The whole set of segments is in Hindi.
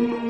I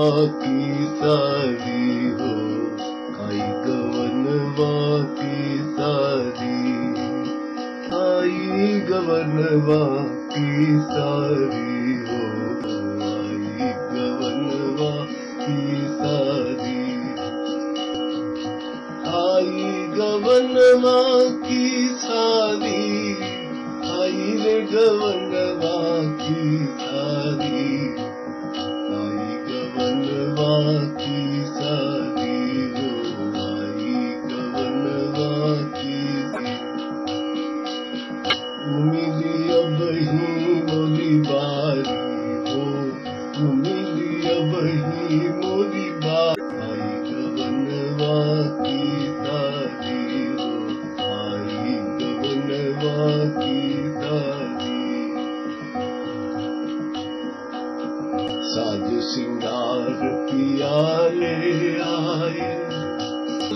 की सारी हो, आई गवनवा की सारी, आई गवनवा की सारी हो, आई गवनवा की सारी, आई गवनवा की सारी, आई रे गवनवा की सारी, आई गवनवा की सारी हो, आई गवनवा की उम्मीद अब ही मोरी बारी हो, उम्मीद अब ही मोरी बारी, आई गवनवा की सारी हो, आई गवनवा की सारी, साज सिंगार पिया ले आए,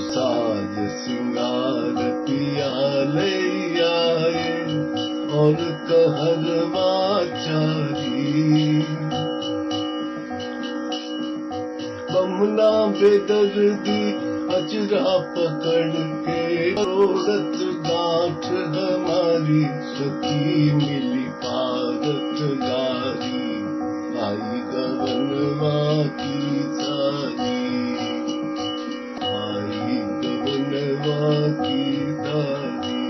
साज सिंगार पिया ले आए, और कहरवा चारी, बमना बेदर्दी अजरा पकड़ के औरत गांठ हमारी, सखी मिली पारत गारी, आई गवनवा की सारी, आई गवनवा की सारी,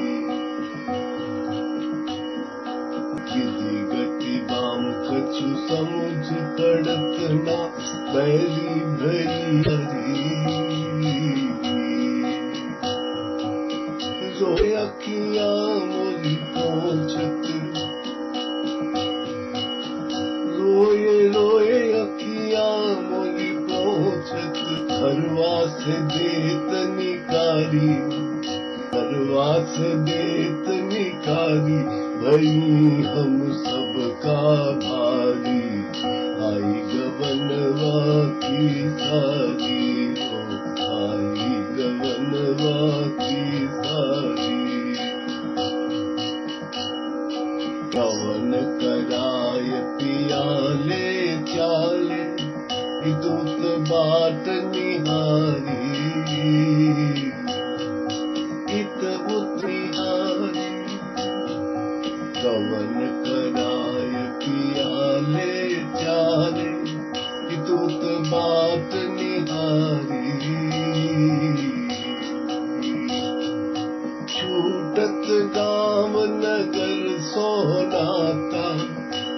गिदी गति बाम कछु समुझ पड़त ना, बैरी भई हरी, रोए अखियां मोरी पोंछत, रोए रोए अखियां मोरी पोंछत, घरवा से देत निकारी, घरवा से देत निकारी, भई हम सबका भारी, आई गवनवा की सारी हो, आई गवनवा की सारी, गवन कराय पिया ले चाले, दूत बाट निहारी, इत उत निहारी, गवन कराय पिया ले चाले, दूत बाट निहारी, छूटत गांव नगर सोनाता,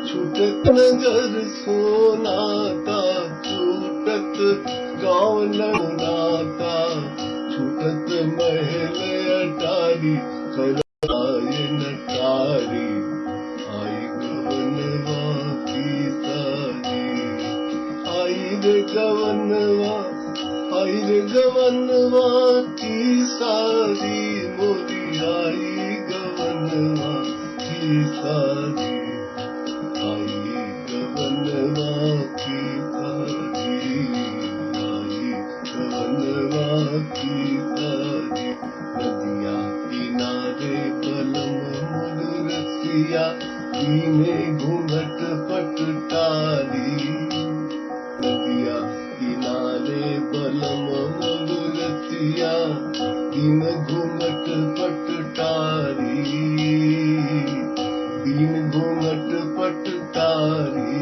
छूटत नगर सोनाता, छूटत गांव नगाता, छूटत महल अटारी, कराए नटारी, आई गवनवा की सारी, आई रे गवनवा, आई रे गवनवा की सारी, मोरी आई गवनवा की सारी, आई गवनवा की सारी, आई गवनवा की सारी, नदिया किनारे बलम मुड़ रसिया, दीने घूंघट पटटारी, नदिया किनारे बलम मुड़ रसिया, दीन घूंघट पटटारी, दीन घूंघट पटटारी,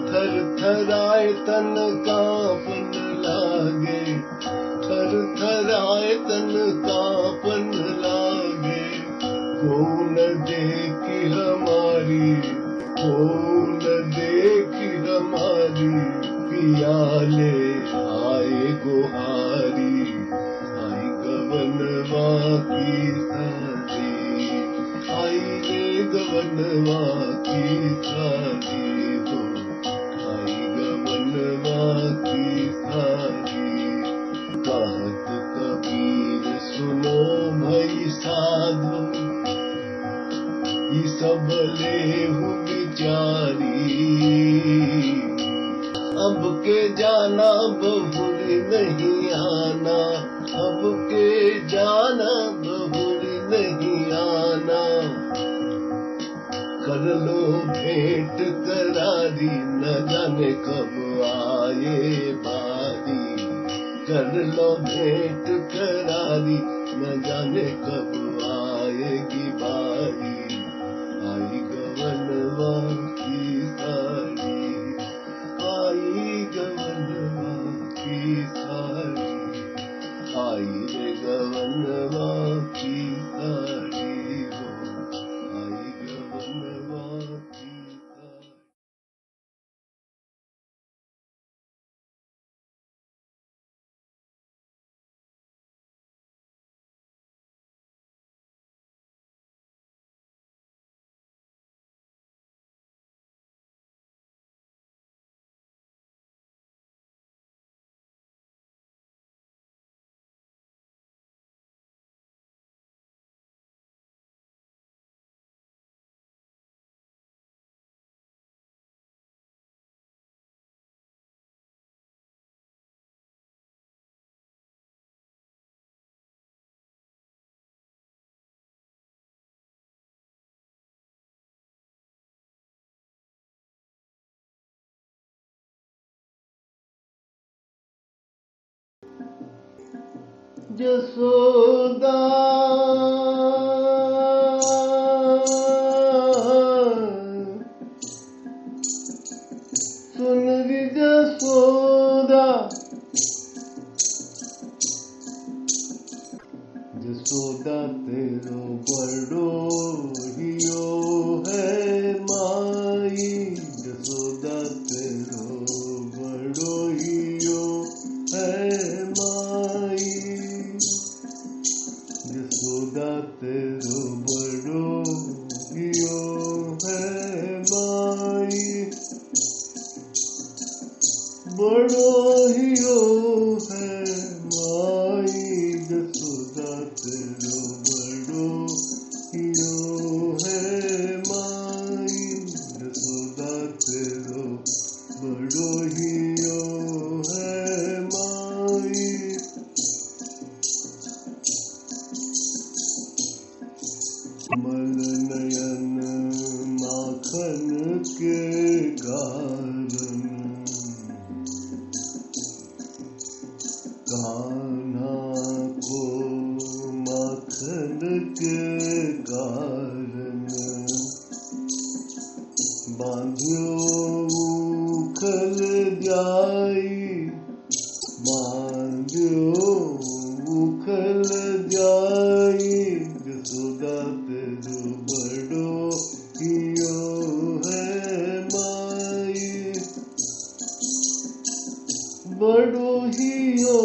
थर थराए तन कांपन लागे, थर थराए तन कांपन लागे, को न देखी हमारी, को न देखी हमारी, पिया ले आए गुहारी, आई गवनवा की सारी, आई रे गवनवा की सारी हो, आई गवनवा की सारी, कहत कबीर सुनो भई साधो, ई सब लेहु विचारी, अब के जाना बहुर नहीं आना, अब के जाना बहुर नहीं आना, कर लो भेंट करा दी, न जाने कब आए बारी। कर लो भेंट करा दी, न जाने कब आएगी बारी। आई गवनवा की साड़ी, आई गवनवा की साड़ी, आई रे गवनवा की साड़ी हो, आई गवनवा की साड़ी। जसोदा सुन री जसोदा, जसोदा तेरो बड़ो हियो है माई, जसोदा तेरो बड़ो हियो है माई, जसोदा तेरो बड़ो हियो है माई, बड़ो हियो है माई, जसोदा तेरो बड़ो हियो है माई, जसोदा तेरो बड़ो हियो है माई। कमल नयन माखन के कारण, कान्हा को माखन के कारण, बांध्यो उखल जाई, बांध्यो उखल जाई, जसोदा तेरो बड़ो हियो है माई, बड़ो हियो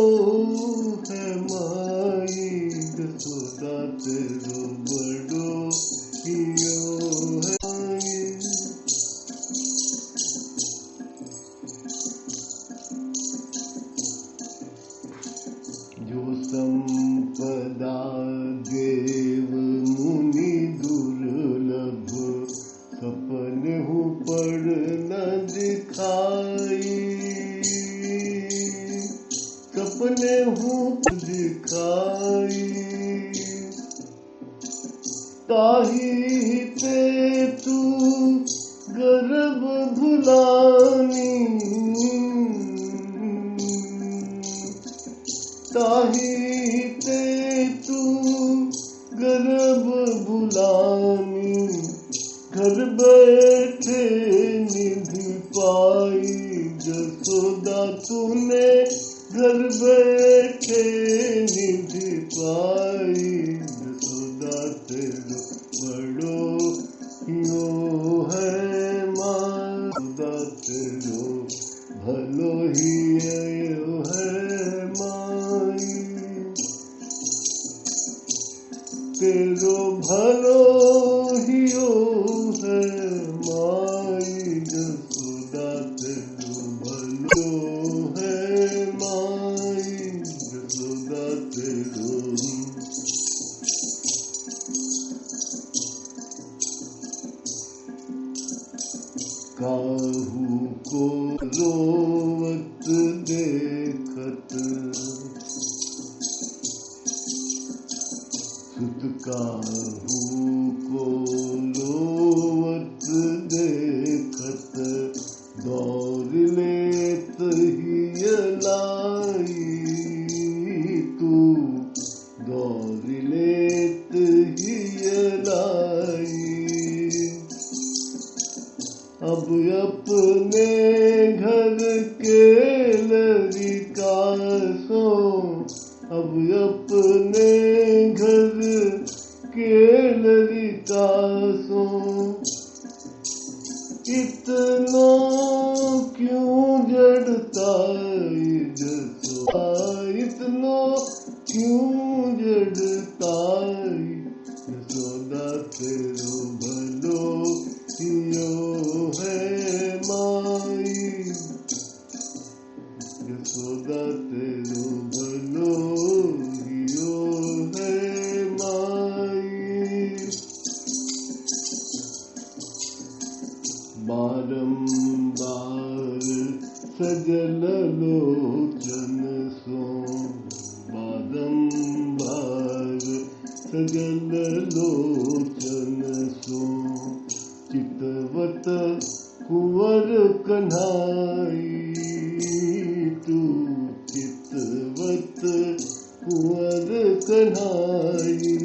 है माई, जसोदा तेरो बड़ो हियो है माई। जो संपदा देव मुनि दुर्लभ, सपने हूँ पर न दिखाई, सपने हूँ दिखाई, ताही ते तू गर्भ भुलानी, ताही ते तू गर्भ भुलानी, घर बैठे निधि पाई, जसोदा तूने घर बैठे निधि पाई, जसोदा तेरो बड़ो हियो है माँ, जसोदा तेरो भलो हियो है माई, तेरो भलो हियो है माई, जसोदा तेरो भलो है माई, जसोदा तेरो। काहू को रोवत देखत, सुत काहू को रोवत देखत, तू दौड़ लेत हियलाई। अब अपने घर के लड़का सो, अब अपने घर के लड़का सो, इतना क्यों जड़ता जसोदा, इतना क्यों जड़ता जसोदा, तेरो भलो यो है माई, यशोदा तेरो भलो यो है माई। बारंबार सजल लोचन सो, बारंबार सजल लोचन सो, चितवत कुंवर कन्हाई। तू चितवत कुंवर कन्हाई।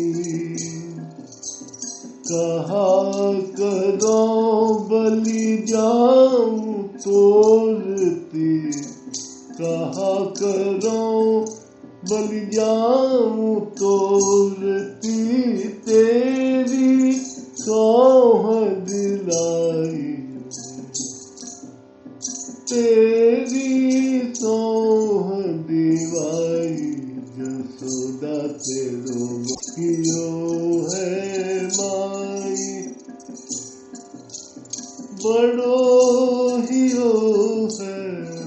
कहा करो बलि जाऊं तोरती, कहा करो बलि जाऊं तोरती, तेरी सौहद लाई, तेरी सौहद लाई। जसोदा तेरो यो है माई, बड़ो हियो है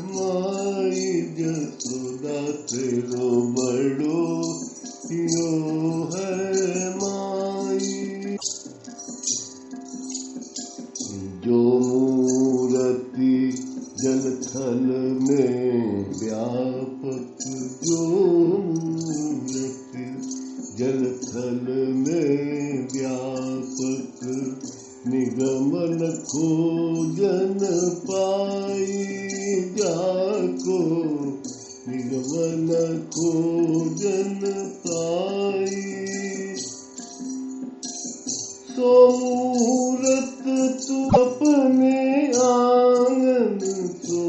माई। जसोदा तेरो बड़ो हियो है माई। जो मूर्ति जल थल में व्यापक, जो मूर्ति जल थल में व्यापक, निगमन खोजन पाई जाको, निगमन खोजन पाई। सो मूरत तू अपने आंगन, सो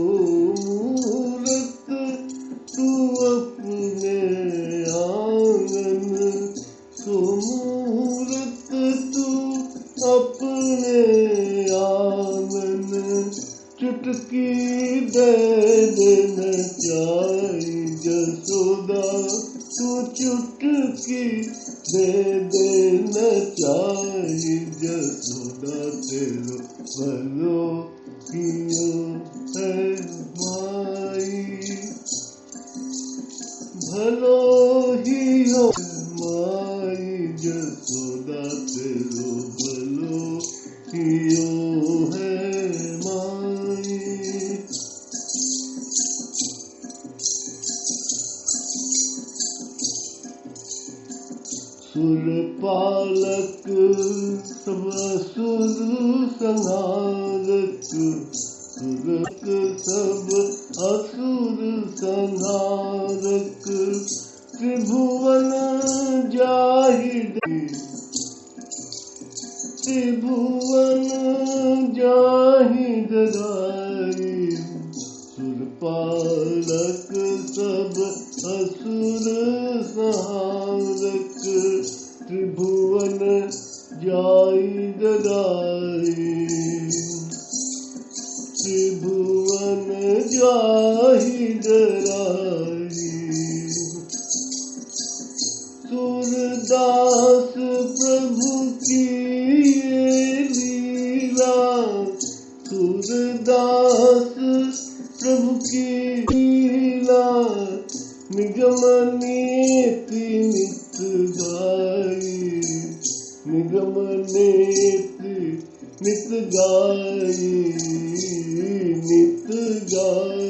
मूरत तू अपने आंगन, सो मूरत तू अपने आंगन। चुटकी दे देना चाहिए जसोदा, तू चुटकी दे देना चाहिए जसोदा, तेरो भलो कियो है माई, भलो ही हो माई। जसोदा तेरो भलो कियो है माई। सुर पालक सब असुर संहारक, सुरक सब असुर संहारक, त्रिभुवन जाहिद, त्रिभुवन जाहिद राई। सुरपालक सब असुर संहारक, त्रिभुवन जाहिद राई, त्रिभुवन जाहिद राई। सूरदास प्रभु की ये लीला, सूरदास प्रभु की लीला, निगम नेति नित गाई, निगम नेति नित गाई, नित गाई।